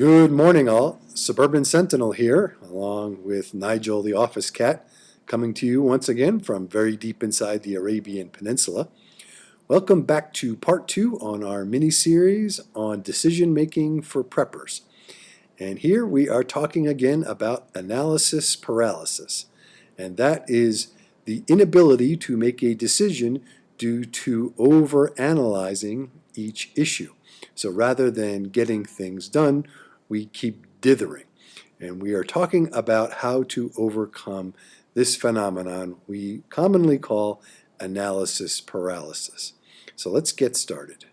Good morning, all. Suburban Sentinel here, along with Nigel the office cat, coming to you once again from very deep inside the Arabian Peninsula. Welcome back to part 2 on our mini-series on decision making for preppers. And here we are talking again about analysis paralysis. And that is the inability to make a decision due to over-analyzing each issue. So rather than getting things done, we keep dithering. And we are talking about how to overcome this phenomenon we commonly call analysis paralysis. So let's get started.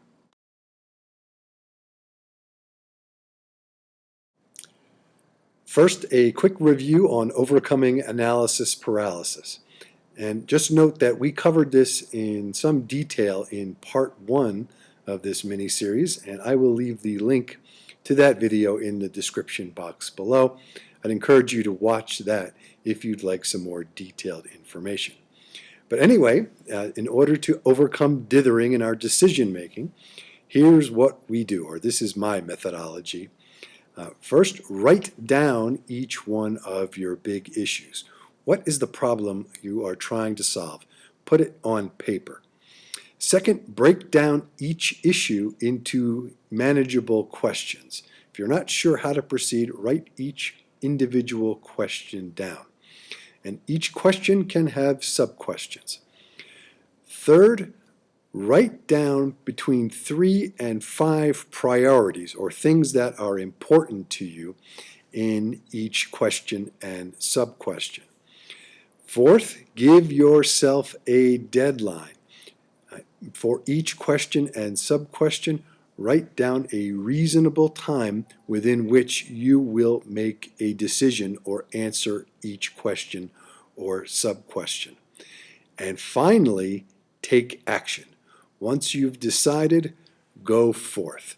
First, a quick review on overcoming analysis paralysis. And just note that we covered this in some detail in part 1 of this mini-series, and I will leave the link to that video in the description box below. I'd encourage you to watch that if you'd like some more detailed information. But anyway, in order to overcome dithering in our decision making, here's what we do, or this is my methodology. First, write down each one of your big issues. What is the problem you are trying to solve? Put it on paper. Second, break down each issue into manageable questions. If you're not sure how to proceed, write each individual question down. And each question can have sub-questions. Third, write down between 3 and 5 priorities or things that are important to you in each question and sub-question. Fourth, give yourself a deadline. For each question and sub-question, write down a reasonable time within which you will make a decision or answer each question or sub-question. And finally, take action. Once you've decided, go forth.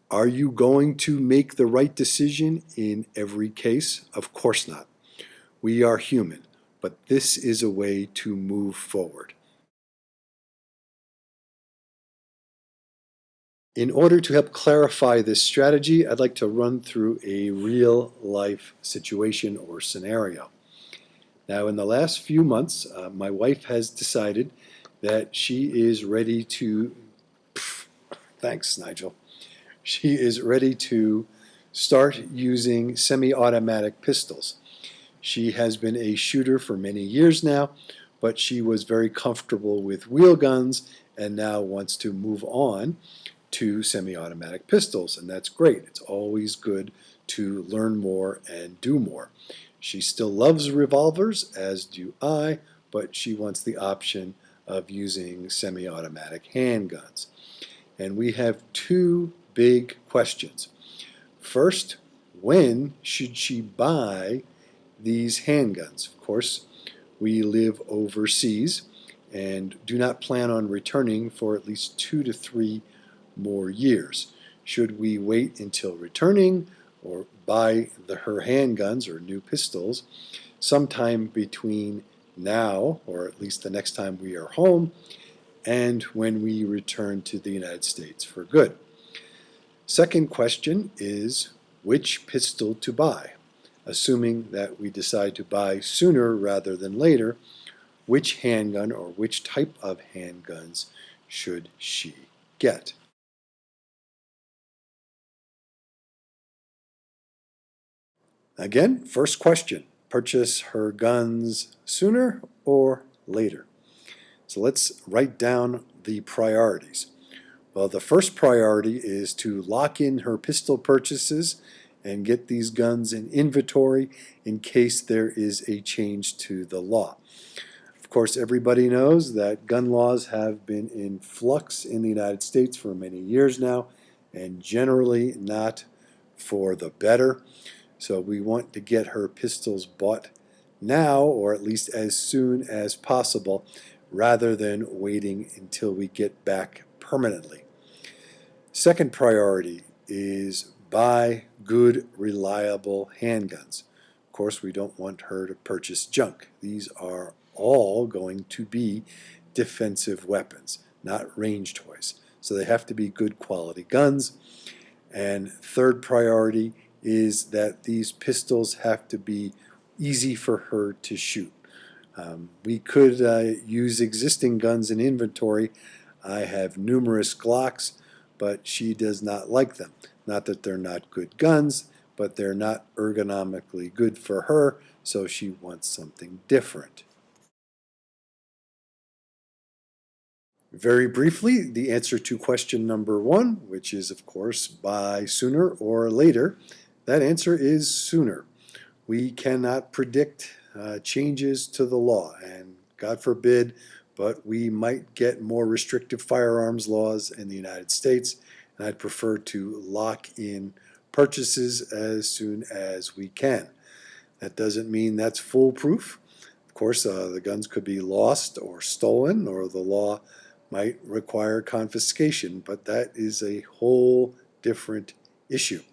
Are you going to make the right decision in every case? Of course not. We are human, but this is a way to move forward. In order to help clarify this strategy, I'd like to run through a real-life situation or scenario. Now, in the last few months, my wife has decided that she is ready to, thanks, Nigel. She is ready to start using semi-automatic pistols. She has been a shooter for many years now, but she was very comfortable with wheel guns and now wants to move on to semi-automatic pistols, and that's great. It's always good to learn more and do more. She still loves revolvers, as do I, but she wants the option of using semi-automatic handguns. And we have 2 big questions. First, when should she buy these handguns? Of course, we live overseas and do not plan on returning for at least 2 to 3 more years. Should we wait until returning or buy her handguns or new pistols sometime between now, or at least the next time we are home, and when we return to the United States for good? Second question is which pistol to buy. Assuming that we decide to buy sooner rather than later, which handgun or which type of handguns should she get? Again, first question, purchase her guns sooner or later? So let's write down the priorities. Well, the first priority is to lock in her pistol purchases and get these guns in inventory in case there is a change to the law. Of course, everybody knows that gun laws have been in flux in the United States for many years now, and generally not for the better. So we want to get her pistols bought now, or at least as soon as possible, rather than waiting until we get back permanently. Second priority is buy good, reliable handguns. Of course, we don't want her to purchase junk. These are all going to be defensive weapons, not range toys. So they have to be good quality guns. And third priority is that these pistols have to be easy for her to shoot. We could use existing guns in inventory. I have numerous Glocks, but she does not like them. Not that they're not good guns, but they're not ergonomically good for her, so she wants something different. Very briefly, the answer to question number one, which is, of course, buy sooner or later, that answer is sooner. We cannot predict changes to the law, and God forbid, but we might get more restrictive firearms laws in the United States, and I'd prefer to lock in purchases as soon as we can. That doesn't mean that's foolproof. Of course, the guns could be lost or stolen, or the law might require confiscation, but that is a whole different issue.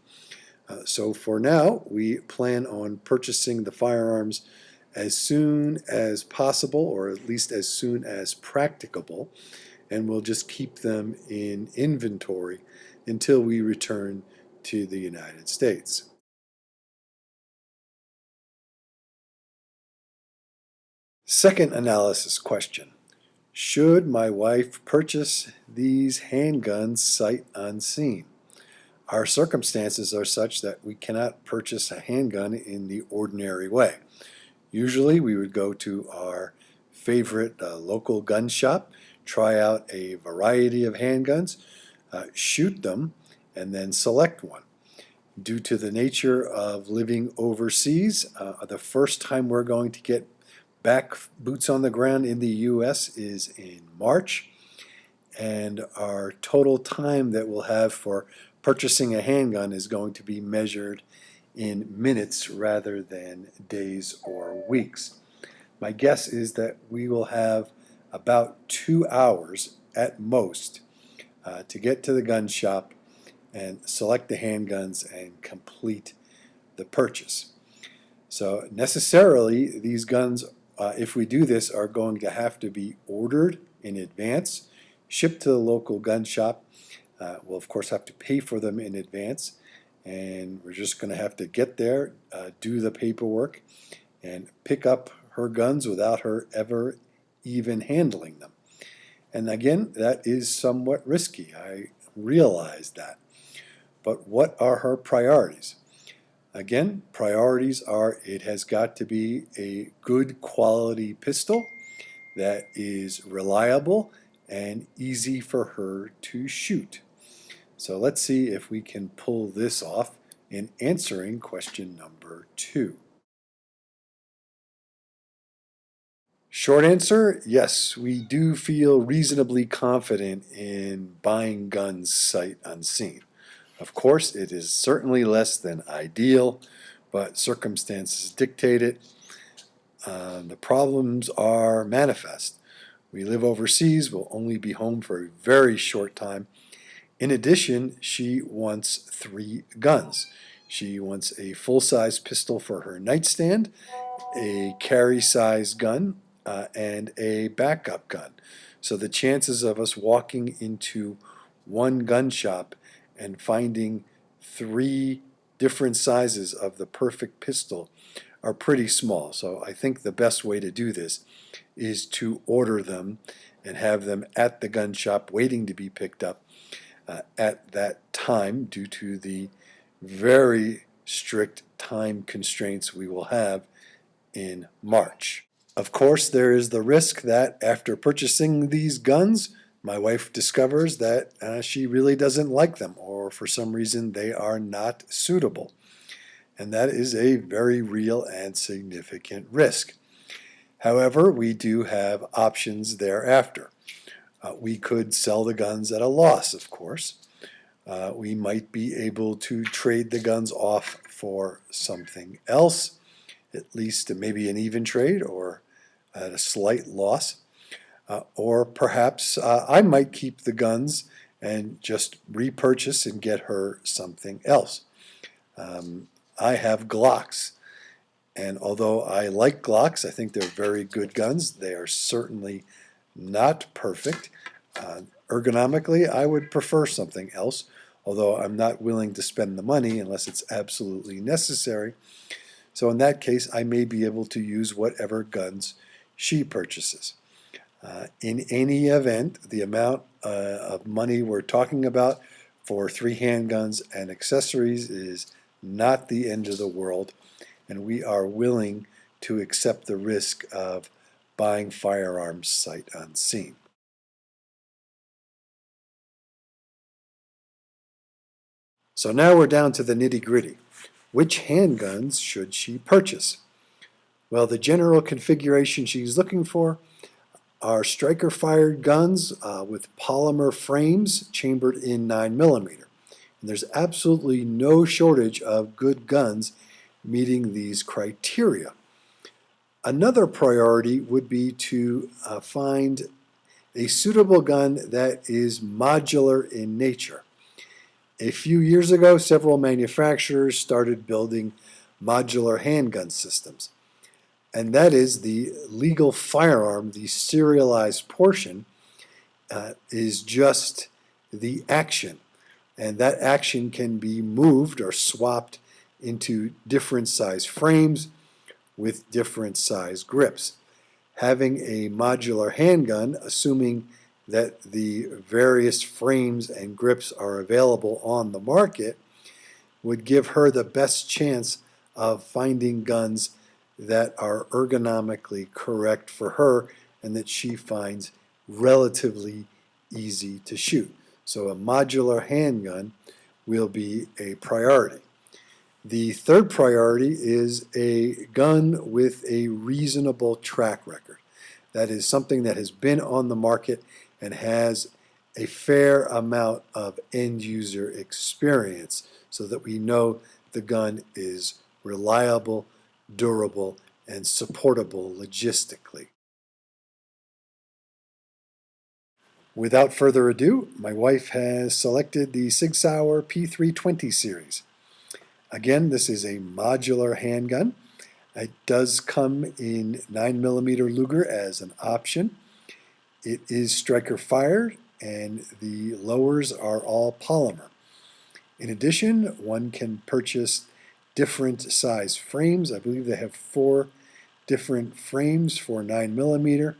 So for now, we plan on purchasing the firearms as soon as possible, or at least as soon as practicable, and we'll just keep them in inventory until we return to the United States. Second analysis question. Should my wife purchase these handguns sight unseen? Our circumstances are such that we cannot purchase a handgun in the ordinary way. Usually we would go to our favorite local gun shop, try out a variety of handguns, shoot them, and then select one. Due to the nature of living overseas, the first time we're going to get back boots on the ground in the U.S. is in March, and our total time that we'll have for purchasing a handgun is going to be measured in minutes rather than days or weeks. My guess is that we will have about 2 hours at most to get to the gun shop and select the handguns and complete the purchase. So necessarily, these guns, if we do this, are going to have to be ordered in advance, shipped to the local gun shop. We'll, of course, have to pay for them in advance, and we're just going to have to get there, do the paperwork, and pick up her guns without her ever even handling them. And again, that is somewhat risky. I realize that. But what are her priorities? Again, priorities are it has got to be a good quality pistol that is reliable and easy for her to shoot. So let's see if we can pull this off in answering question number 2. Short answer, yes, we do feel reasonably confident in buying guns sight unseen. Of course, it is certainly less than ideal, but circumstances dictate it. The problems are manifest. We live overseas, we'll only be home for a very short time. In addition, she wants 3 guns. She wants a full-size pistol for her nightstand, a carry-size gun, and a backup gun. So the chances of us walking into one gun shop and finding 3 different sizes of the perfect pistol are pretty small. So I think the best way to do this is to order them and have them at the gun shop waiting to be picked up at that time due to the very strict time constraints we will have in March. Of course, there is the risk that after purchasing these guns, my wife discovers that she really doesn't like them, or for some reason they are not suitable. And that is a very real and significant risk. However, we do have options thereafter. We could sell the guns at a loss, of course. We might be able to trade the guns off for something else, at least maybe an even trade or at a slight loss. Or perhaps I might keep the guns and just repurchase and get her something else. I have Glocks, and although I like Glocks, I think they're very good guns. They are certainly not perfect. Ergonomically, I would prefer something else, although I'm not willing to spend the money unless it's absolutely necessary. So in that case, I may be able to use whatever guns she purchases. In any event, the amount of money we're talking about for 3 handguns and accessories is not the end of the world, and we are willing to accept the risk of buying firearms sight unseen. So now we're down to the nitty-gritty. Which handguns should she purchase? Well, the general configuration she's looking for are striker-fired guns with polymer frames chambered in 9mm. And there's absolutely no shortage of good guns meeting these criteria. Another priority would be to find a suitable gun that is modular in nature. A few years ago, several manufacturers started building modular handgun systems. And that is the legal firearm, the serialized portion, is just the action. And that action can be moved or swapped into different size frames with different size grips. Having a modular handgun, assuming that the various frames and grips are available on the market, would give her the best chance of finding guns that are ergonomically correct for her and that she finds relatively easy to shoot. So a modular handgun will be a priority. The third priority is a gun with a reasonable track record. That is something that has been on the market and has a fair amount of end user experience so that we know the gun is reliable, durable, and supportable logistically. Without further ado, my wife has selected the Sig Sauer P320 series. Again, this is a modular handgun. It does come in 9mm Luger as an option. It is striker fired, and the lowers are all polymer. In addition, one can purchase different size frames. I believe they have 4 different frames for 9mm,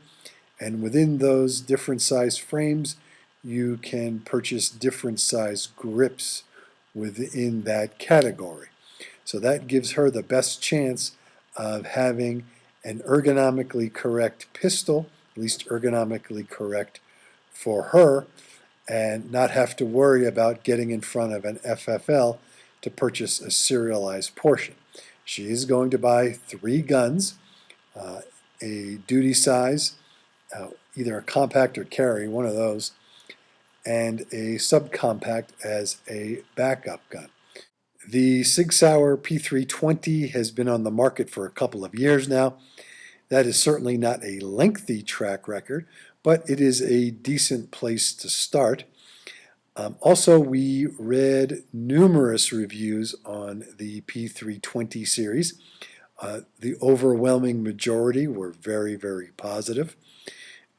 and within those different size frames, you can purchase different size grips within that category. So that gives her the best chance of having an ergonomically correct pistol, at least ergonomically correct for her, and not have to worry about getting in front of an FFL to purchase a serialized portion. She is going to buy 3 guns, a duty size, either a compact or carry, one of those, and a subcompact as a backup gun. The Sig Sauer P320 has been on the market for a couple of years now. That is certainly not a lengthy track record, but it is a decent place to start. Also, we read numerous reviews on the P320 series. The overwhelming majority were very, very positive.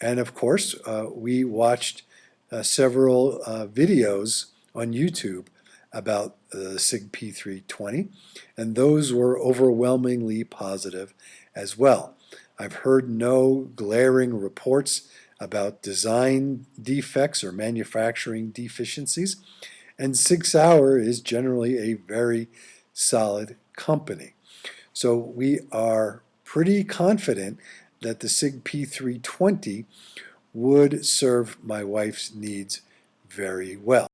And of course, we watched several videos on YouTube about the SIG P320, and those were overwhelmingly positive as well. I've heard no glaring reports about design defects or manufacturing deficiencies, and Sig Sauer is generally a very solid company. So we are pretty confident that the SIG P320 would serve my wife's needs very well.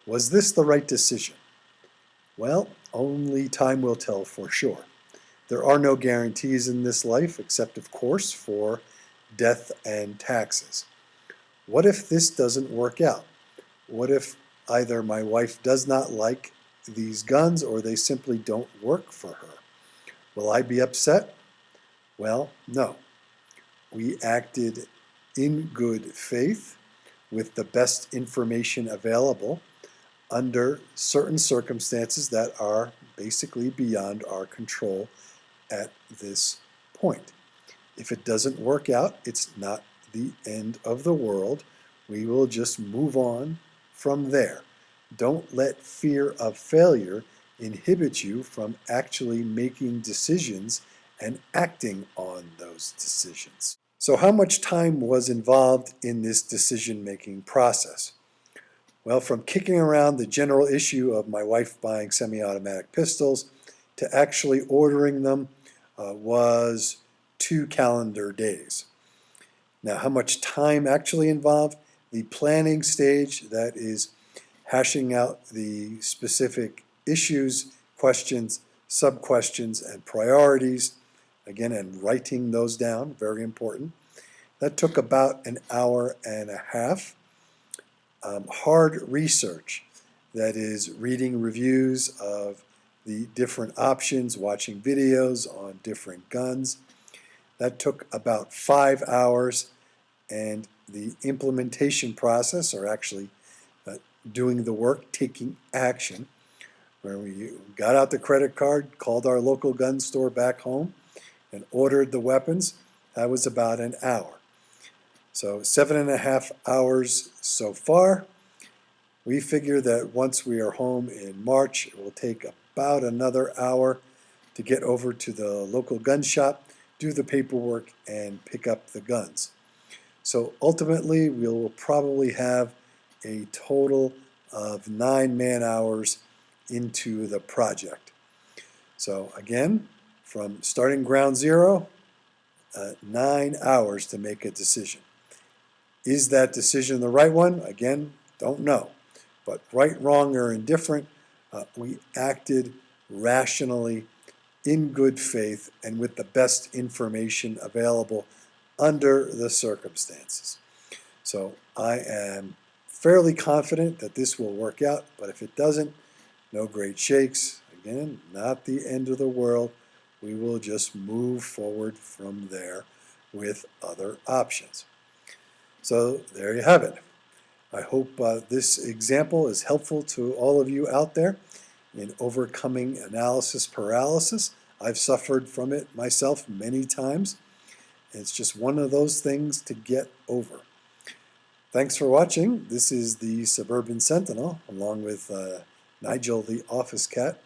Was this the right decision? Well, only time will tell for sure. There are no guarantees in this life except, of course, for death and taxes. What if this doesn't work out? What if either my wife does not like these guns or they simply don't work for her? Will I be upset? Well, no. We acted in good faith with the best information available under certain circumstances that are basically beyond our control at this point. If it doesn't work out, it's not the end of the world. we will just move on from there. Don't let fear of failure inhibit you from actually making decisions and acting on those decisions. So how much time was involved in this decision-making process? Well, from kicking around the general issue of my wife buying semi-automatic pistols to actually ordering them was 2 calendar days. Now, how much time actually involved? The planning stage, that is hashing out the specific issues, questions, sub-questions, and priorities, again, and writing those down, very important. That took about an hour and a half. Hard research, that is reading reviews of the different options, watching videos on different guns. That took about 5 hours, and the implementation process, or actually doing the work, taking action, where we got out the credit card, called our local gun store back home, and ordered the weapons. That was about an hour. So 7.5 hours so far. We figure that once we are home in March, it will take about another hour to get over to the local gun shop, do the paperwork, and pick up the guns. So ultimately, we'll probably have a total of 9 man-hours into the project. So again, from starting ground zero, 9 hours to make a decision. Is that decision the right one? Again, don't know. But right, wrong, or indifferent, we acted rationally, in good faith, and with the best information available under the circumstances. So I am fairly confident that this will work out, but if it doesn't, no great shakes. Again, not the end of the world. We will just move forward from there with other options. So there you have it. I hope this example is helpful to all of you out there in overcoming analysis paralysis. I've suffered from it myself many times. It's just one of those things to get over. Thanks for watching. This is the Suburban Sentinel, along with Nigel the Office Cat.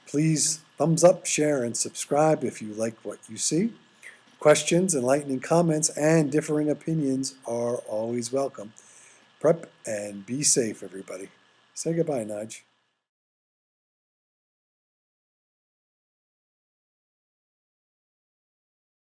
Please thumbs up, share, and subscribe if you like what you see. Questions, enlightening comments, and differing opinions are always welcome. Prep and be safe, everybody. Say goodbye, Nige.